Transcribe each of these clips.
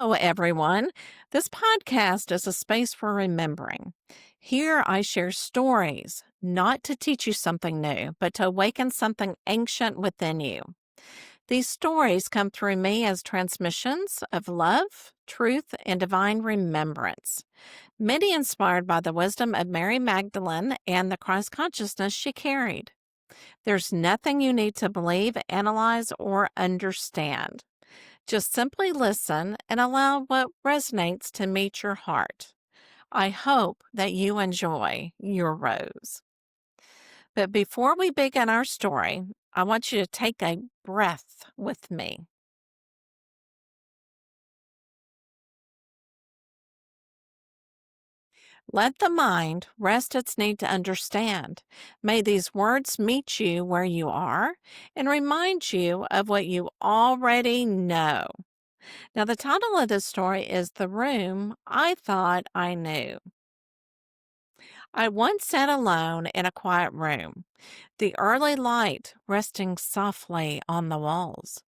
Hello, everyone. This podcast is a space for remembering. Here I share stories, not to teach you something new, but to awaken something ancient within you. These stories come through me as transmissions of love, truth, and divine remembrance, many inspired by the wisdom of Mary Magdalene and the Christ consciousness she carried. There's nothing you need to believe, analyze, or understand. Just simply listen and allow what resonates to meet your heart. I hope that you enjoy your rose. But before we begin our story, I want you to take a breath with me. Let the mind rest its need to understand. May these words meet you where you are and remind you of what you already know. Now, the title of this story is The Room I Thought I Knew. I once sat alone in a quiet room, the early light resting softly on the walls.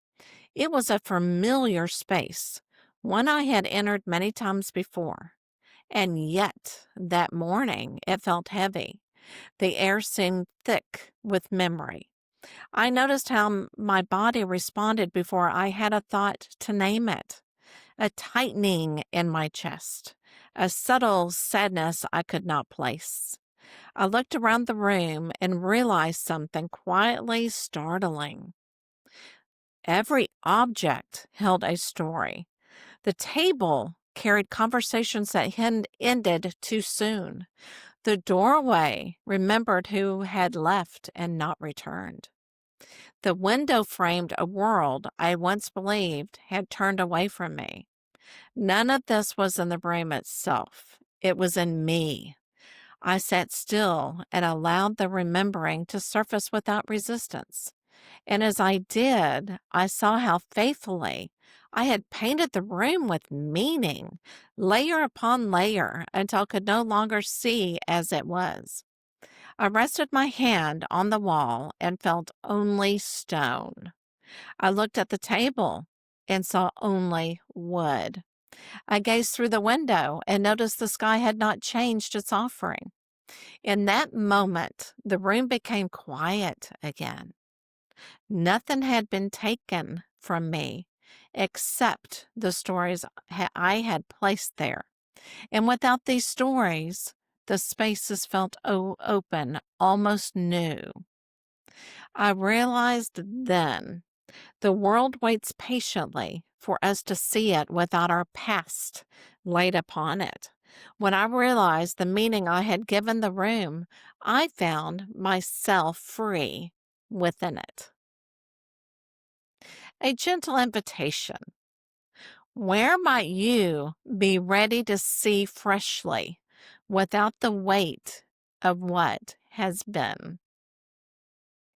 It was a familiar space, one I had entered many times before. And yet, that morning, it felt heavy. The air seemed thick with memory. I noticed how my body responded before I had a thought to name it. A tightening in my chest, a subtle sadness I could not place. I looked around the room and realized something quietly startling. Every object held a story. The table carried conversations that had ended too soon. The doorway remembered who had left and not returned. The window framed a world I once believed had turned away from me. None of this was in the room itself. It was in me. I sat still and allowed the remembering to surface without resistance. And as I did, I saw how faithfully I had painted the room with meaning, layer upon layer, until I could no longer see as it was. I rested my hand on the wall and felt only stone. I looked at the table and saw only wood. I gazed through the window and noticed the sky had not changed its offering. In that moment, the room became quiet again. Nothing had been taken from me except the stories I had placed there. And without these stories, the spaces felt open, almost new. I realized then the world waits patiently for us to see it without our past laid upon it. When I realized the meaning I had given the room, I found myself free within it. A gentle invitation. Where might you be ready to see freshly without the weight of what has been?